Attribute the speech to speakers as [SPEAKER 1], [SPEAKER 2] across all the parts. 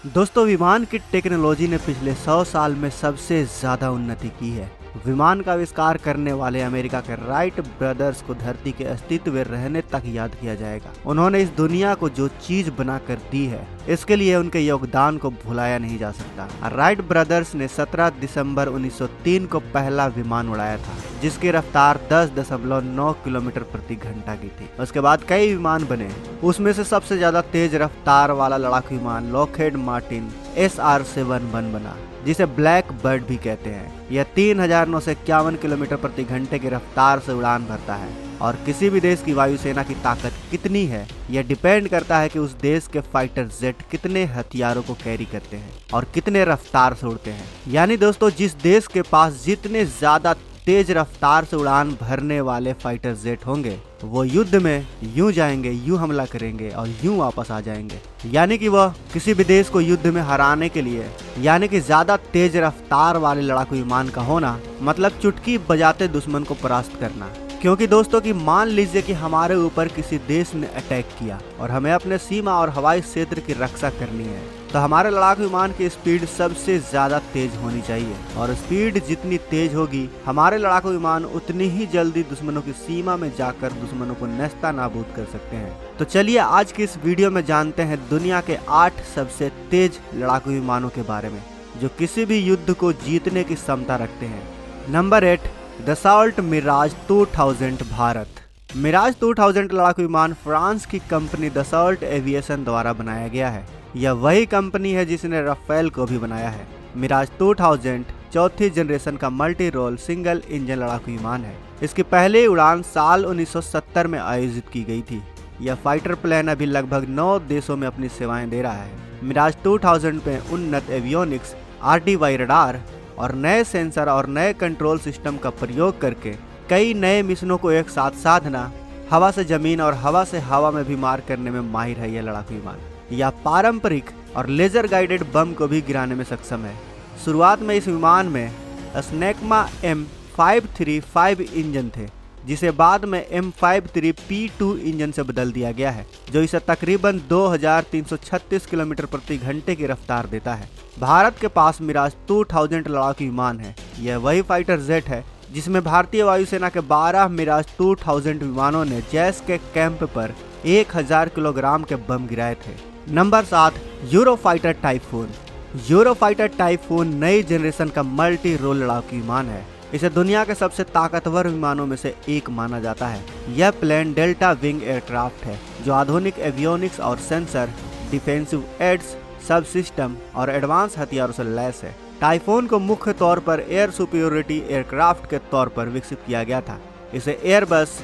[SPEAKER 1] दोस्तों, विमान की टेक्नोलॉजी ने पिछले 100 साल में सबसे ज्यादा उन्नति की है। विमान का आविष्कार करने वाले अमेरिका के राइट ब्रदर्स को धरती के अस्तित्व में रहने तक याद किया जाएगा। उन्होंने इस दुनिया को जो चीज बना कर दी है, इसके लिए उनके योगदान को भुलाया नहीं जा सकता। राइट ब्रदर्स ने 17 दिसंबर 1903 को पहला विमान उड़ाया था, जिसकी रफ्तार 10.9 किलोमीटर प्रति घंटा की थी। उसके बाद कई विमान बने। उसमें से सबसे ज्यादा तेज रफ्तार वाला लड़ाकू विमान लॉकहीड मार्टिन SR-71 बना, जिसे ब्लैक बर्ड भी कहते हैं। यह 3951 किलोमीटर प्रति घंटे की रफ्तार से उड़ान भरता है। और किसी भी देश की वायुसेना की ताकत कितनी है, यह डिपेंड करता है कि उस देश के फाइटर जेट कितने हथियारों को कैरी करते हैं और कितने रफ्तार से उड़ते हैं। यानी दोस्तों, जिस देश के पास जितने ज्यादा तेज रफ्तार से उड़ान भरने वाले फाइटर जेट होंगे, वो युद्ध में यूं जाएंगे, यूं हमला करेंगे और यूं वापस आ जाएंगे। यानी कि वह किसी भी देश को युद्ध में हराने के लिए, यानी कि ज्यादा तेज रफ्तार वाले लड़ाकू विमान का होना मतलब चुटकी बजाते दुश्मन को परास्त करना। क्योंकि दोस्तों कि मान लीजिए कि हमारे ऊपर किसी देश ने अटैक किया और हमें अपने सीमा और हवाई क्षेत्र की रक्षा करनी है, तो हमारे लड़ाकू विमान की स्पीड सबसे ज्यादा तेज होनी चाहिए। और स्पीड जितनी तेज होगी, हमारे लड़ाकू विमान उतनी ही जल्दी दुश्मनों की सीमा में जाकर दुश्मनों को नेस्ता नाबूद कर सकते हैं। तो चलिए आज की इस वीडियो में जानते हैं दुनिया के 8 सबसे तेज लड़ाकू विमानों के बारे में, जो किसी भी युद्ध को जीतने की क्षमता रखते हैं। Number 8, Dassault Mirage 2000 Bharat. Mirage 2000 लड़ाकू विमान फ्रांस की कंपनी दसॉल्ट एविएशन द्वारा बनाया गया है। यह वही कंपनी है जिसने राफेल को भी बनाया है। मिराज 2000 चौथी जनरेशन का मल्टी रोल सिंगल इंजन लड़ाकू विमान है। इसकी पहली उड़ान साल 1970 में आयोजित की गई थी। यह फाइटर प्लेन अभी लगभग 9 देशों में अपनी सेवाएं दे रहा है। मिराज 2000 में उन्नत एवियोनिक्स, RDY रडार और नए सेंसर और नए कंट्रोल सिस्टम का प्रयोग करके कई नए मिशनों को एक साथ साधना, हवा से जमीन और हवा से हवा में भी मार करने में माहिर है यह लड़ाकू विमान। यह पारंपरिक और लेजर गाइडेड बम को भी गिराने में सक्षम है। शुरुआत में इस विमान में स्नेकमा M535 इंजन थे, जिसे बाद में M53P2 इंजन से बदल दिया गया है, जो इसे तकरीबन 2336 किलोमीटर प्रति घंटे की रफ्तार देता है। भारत के पास मिराज 2000 लड़ाकू विमान है। यह वही फाइटर जेट है जिसमें भारतीय वायुसेना के 12 मिराज 2000 विमानों ने जैस के कैंप पर 1000 किलोग्राम के बम गिराए थे। Number 7, Eurofighter typhoon. Eurofighter typhoon नई जनरेशन का मल्टी रोल लड़ाकू विमान है। इसे दुनिया के सबसे ताकतवर विमानों में से एक माना जाता है। यह प्लेन डेल्टा विंग एयरक्राफ्ट है, जो आधुनिक एवियोनिक्स और सेंसर, डिफेंसिव एड्स, सब सिस्टम और एडवांस हथियारों से लैस है। टाइफून को मुख्य तौर पर एयर सुपीरियोरिटी एयरक्राफ्ट के तौर पर विकसित किया गया था। इसे एयरबस,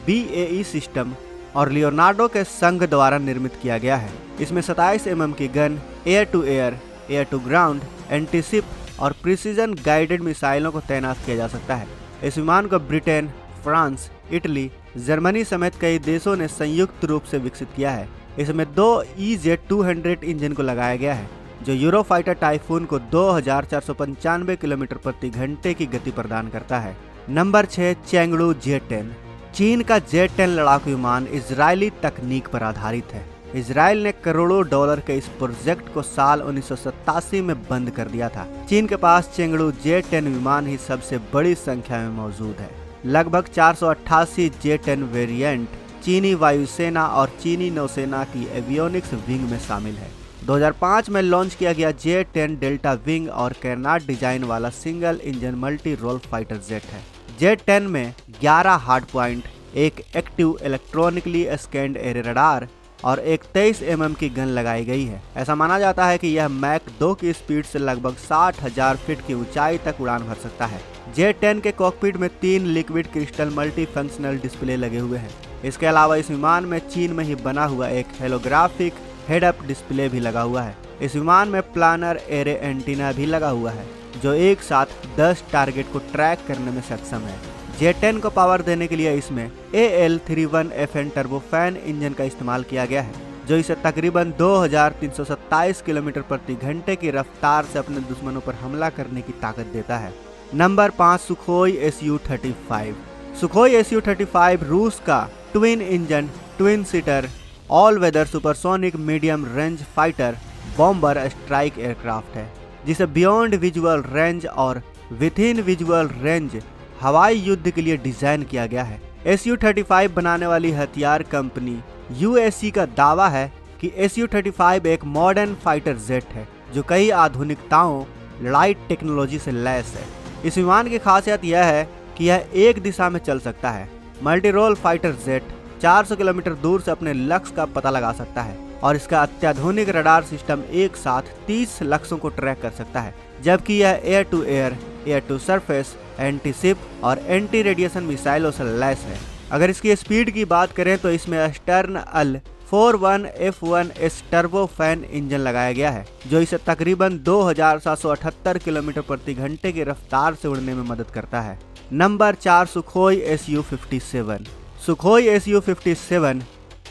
[SPEAKER 1] BAE सिस्टम और लियोनार्डो के संघ द्वारा निर्मित किया गया है। इसमें 27 mm की gun, air to air, air to ground, anti ship और प्रिसीजन गाइडेड मिसाइलों को तैनात किया जा सकता है। इस विमान को ब्रिटेन, फ्रांस, इटली, जर्मनी समेत कई देशों ने संयुक्त रूप से विकसित किया है। इसमें 2 EZ-200 इंजन को लगाया गया है, जो यूरोफाइटर टाइफून को 2495 किलोमीटर प्रति घंटे की गति प्रदान करता है। Number 6, Chengdu J-10। चीन का J-10 लड़ाकू विमान इजरायली तकनीक पर आधारित है। इजराइल ने करोड़ों डॉलर के इस प्रोजेक्ट को साल 1987 में बंद कर दिया था। चीन के पास चेंगडू J-10 विमान ही सबसे बड़ी संख्या में मौजूद है। लगभग 488 J-10 वेरिएंट चीनी वायुसेना और चीनी नौसेना की एवियोनिक्स विंग में शामिल है। 2005 में लॉन्च किया गया J-10 डेल्टा विंग और कैरनाट डिजाइन वाला single engine multi role fighter jet है। J-10 में 11 हार्ड पॉइंट, एक active electronically scanned air radar और एक 23 mm की गन लगाई गई है। ऐसा माना जाता है कि यह मैक 2 की स्पीड से लगभग 60,000 फीट की ऊंचाई तक उड़ान भर सकता है। J-10 के कॉकपिट में 3 liquid crystal multi functional display लगे हुए हैं। इसके अलावा इस विमान में चीन में ही बना हुआ एक हेलोग्राफिक हेड अप डिस्प्ले भी लगा हुआ है। इस विमान में प्लानर एरे एंटीना भी लगा हुआ है, जो एक साथ 10 टारगेट को ट्रैक करने में सक्षम है। J-10 को पावर देने के लिए इसमें AL31FN टर्बोफैन इंजन का इस्तेमाल किया गया है, जो इसे तकरीबन 2327 किलोमीटर प्रति घंटे की रफ्तार से अपने दुश्मनों पर हमला करने की ताकत देता है। Number 5, Sukhoi Su-35। Sukhoi Su-35 रूस का twin engine, twin seater, all weather supersonic medium range fighter bomber strike aircraft है, जिसे बियॉन्ड विजुअल रेंज और विद इन विजुअल रेंज हवाई युद्ध के लिए डिजाइन किया गया है। Su-35 बनाने वाली हथियार कंपनी USC का दावा है कि Su-35 एक मॉडर्न फाइटर जेट है जो कई आधुनिकताओं लड़ाई टेक्नोलॉजी से लैस है। इस विमान की खासियत यह है कि यह एक दिशा में चल सकता है। Multi role fighter jet 400 kilometre दूर से अपने लक्ष्य का पता लगा सकता है और इसका अत्याधुनिक रडार सिस्टम एक साथ 30 लक्ष्यों को ट्रैक कर सकता है, जबकि यह air to air, air to surface, anti ship और एंटी रेडिएशन मिसाइलों से लैस है। अगर इसकी स्पीड की बात करें तो इसमें स्टर्न अल 41F1S टर्बो फैन इंजन लगाया गया है, जो इसे तकरीबन 2778 किलोमीटर प्रति घंटे की रफ्तार से उड़ने में मदद करता है। Number 4, Sukhoi Su-57। Sukhoi Su-57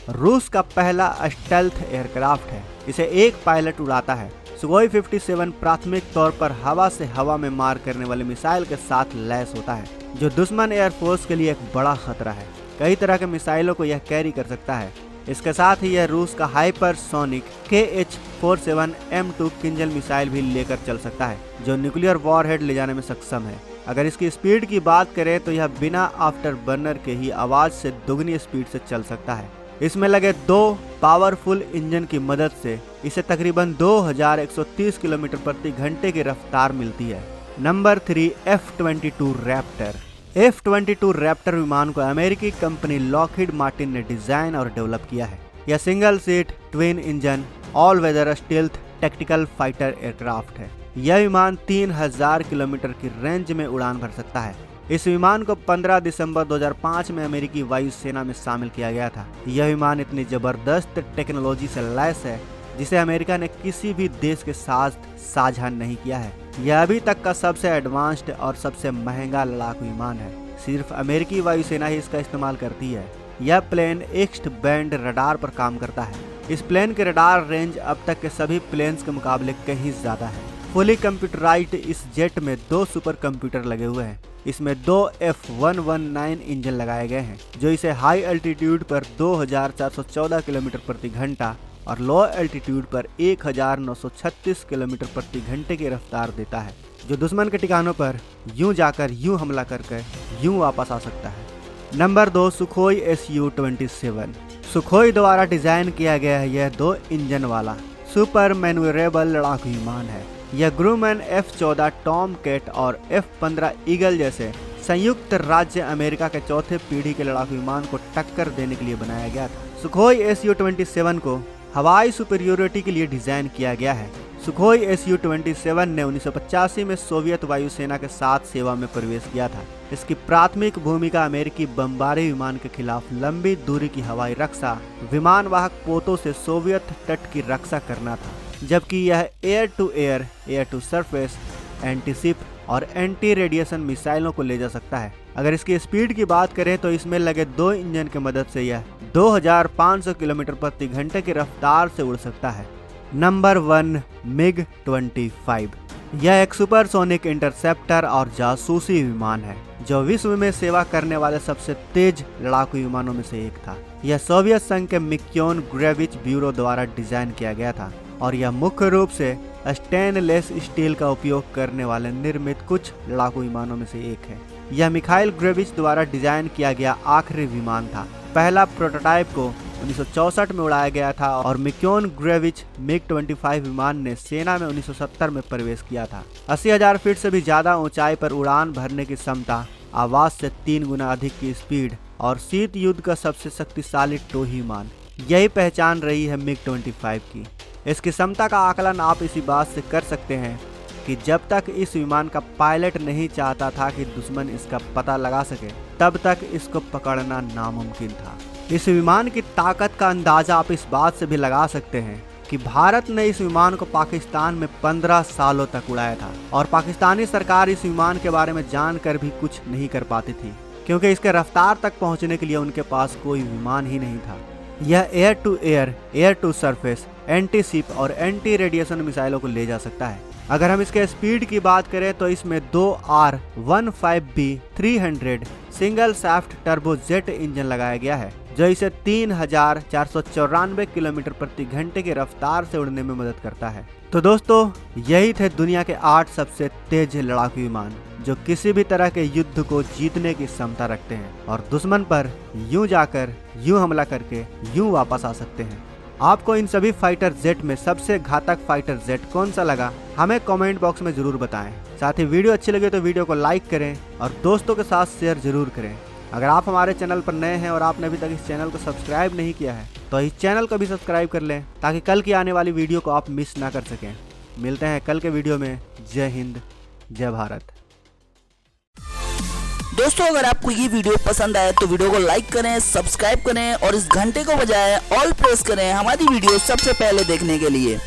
[SPEAKER 1] रूस का पहला स्टेल्थ एयरक्राफ्ट है। इसे एक पायलट उड़ाता है। सुखोई 57 प्राथमिक तौर पर हवा से हवा में मार करने वाले मिसाइल के साथ लैस होता है, जो दुश्मन एयरफोर्स के लिए एक बड़ा खतरा है। कई तरह के मिसाइलों को यह कैरी कर सकता है। इसके साथ ही यह रूस का हाइपरसोनिक KH-47M2 किंजल मिसाइल भी लेकर चल सकता है, जो न्यूक्लियर वॉरहेड ले जाने में सक्षम है। अगर इसकी स्पीड की बात करें तो यह बिना आफ्टर बर्नर के ही आवाज से दुगनी स्पीड से चल सकता है। इसमें लगे 2 पावरफुल इंजन की मदद से इसे तकरीबन 2130 किलोमीटर प्रति घंटे की रफ्तार मिलती है। Number 3, F-22 Raptor. F-22 Raptor विमान को अमेरिकी कंपनी लॉकहीड मार्टिन ने डिजाइन और डेवलप किया है। यह single seat twin engine all weather stealth tactical fighter aircraft है। यह विमान 3000 किलोमीटर की रेंज में उड़ान भर सकता है। इस विमान को 15 दिसंबर 2005 में अमेरिकी वायुसेना में शामिल किया गया था। यह विमान इतनी जबरदस्त टेक्नोलॉजी से लैस है जिसे अमेरिका ने किसी भी देश के साथ साझा नहीं किया है। यह अभी तक का सबसे एडवांस्ड और सबसे महंगा लड़ाकू विमान है। सिर्फ अमेरिकी वायुसेना ही इसका इस्तेमाल करती है। यह प्लेन एक्स्ट बैंड रडार पर काम करता है। इस प्लेन के रडार रेंज अब तक के सभी प्लेन्स के मुकाबले कहीं ज्यादा है। फुली कंप्यूटराइज्ड इस जेट में 2 सुपर कंप्यूटर लगे हुए हैं। इसमें 2 F119 इंजन लगाए गए हैं, जो इसे हाई एल्टीट्यूड पर 2414 किलोमीटर प्रति घंटा और लो एल्टीट्यूड पर 1936 किलोमीटर प्रति घंटे की रफ्तार देता है, जो दुश्मन के ठिकानों पर यूं जाकर यूं हमला करके यूं वापस आ सकता है। Number 2, Sukhoi Su-27। सुखोई द्वारा डिजाइन किया गया है यह 2 इंजन वाला सुपर मैन्यूरेबल लड़ाकू विमान है। यह ग्रूमैन F-14 टॉम कैट और F-15 ईगल जैसे संयुक्त राज्य अमेरिका के चौथे पीढ़ी के लड़ाकू विमान को टक्कर देने के लिए बनाया गया था। सुखोई Su-27 को हवाई सुपीरियोरिटी के लिए डिजाइन किया गया है। सुखोई Su-27 ने 1985 में सोवियत वायुसेना के साथ सेवा में प्रवेश किया था। इसकी प्राथमिक भूमिका अमेरिकी बमबारी विमान के खिलाफ लंबी दूरी की हवाई रक्षा विमान वाहक पोतों से सोवियत तट की रक्षा करना था, जबकि यह air to air, air to surface, anti ship और एंटी रेडिएशन मिसाइलों को ले जा सकता है। अगर इसकी स्पीड की बात करें तो इसमें लगे 2 इंजन की मदद से यह 2500 किलोमीटर प्रति घंटे की रफ्तार से उड़ सकता है। Number 1, MiG-25। यह एक सुपरसोनिक इंटरसेप्टर और जासूसी विमान है, जो विश्व में सेवा करने वाले सबसे तेज लड़ाकू विमानों में से एक था। यह सोवियत संघ के मिक्योन ग्रेविच ब्यूरो द्वारा डिजाइन किया गया था और यह मुख्य रूप से स्टेनलेस स्टील का उपयोग करने वाले निर्मित कुछ लड़ाकू विमानों में से एक है। यह मिखाइल ग्रेविच द्वारा डिजाइन किया गया आखिरी विमान था। पहला प्रोटोटाइप को 1964 में उड़ाया गया था और मिक्योन ग्रेविच MiG-25 विमान ने सेना में 1970 में प्रवेश किया था। 80,000 फीट से भी ज्यादा ऊंचाई पर उड़ान भरने की क्षमता, आवाज से 3 गुना अधिक की स्पीड और शीत युद्ध का सबसे शक्तिशाली टोही विमान, यही पहचान रही है MiG-25 की। इसकी क्षमता का आकलन आप इसी बात से कर सकते हैं कि जब तक इस विमान का पायलट नहीं चाहता था कि दुश्मन इसका पता लगा सके, तब तक इसको पकड़ना नामुमकिन था। इस विमान की ताकत का अंदाजा आप इस बात से भी लगा सकते हैं कि भारत ने इस विमान को पाकिस्तान में 15 सालों तक उड़ाया था और पाकिस्तानी सरकार इस विमान के बारे में जानकर भी कुछ नहीं कर पाती थी, क्योंकि इसके रफ्तार तक पहुंचने के लिए उनके पास कोई विमान ही नहीं था। यह air to air, air to surface, anti ship और एंटी रेडिएशन मिसाइलों को ले जा सकता है। अगर हम इसके स्पीड की बात करें तो इसमें 2 R-15B-300 single shaft turbo jet engine लगाया गया है। जो इसे 3494 किलोमीटर प्रति घंटे की रफ्तार से उड़ने में मदद करता है। तो दोस्तों, यही थे दुनिया के 8 सबसे तेज लड़ाकू विमान जो किसी भी तरह के युद्ध को जीतने की क्षमता रखते हैं और दुश्मन पर यूं जाकर यूं हमला करके यूं वापस आ सकते हैं। आपको इन सभी फाइटर जेट में सबसे घातक फाइटर जेट कौन सा लगा, हमें कमेंट बॉक्स में जरूर बताएं। साथ ही वीडियो अच्छी लगे तो वीडियो को लाइक करें और दोस्तों के साथ शेयर जरूर करें। अगर आप हमारे चैनल पर नए हैं और आपने अभी तक इस चैनल को सब्सक्राइब नहीं किया है तो इस चैनल को भी सब्सक्राइब कर लें ताकि कल की आने वाली वीडियो को आप मिस ना कर सकें। मिलते हैं कल के वीडियो में। जय हिंद, जय भारत।
[SPEAKER 2] दोस्तों, अगर आपको ये वीडियो पसंद आए तो वीडियो को लाइक करें, सब्सक्राइब करें और इस घंटे को बजाय ऑल प्रेस करें हमारी वीडियो सबसे पहले देखने के लिए।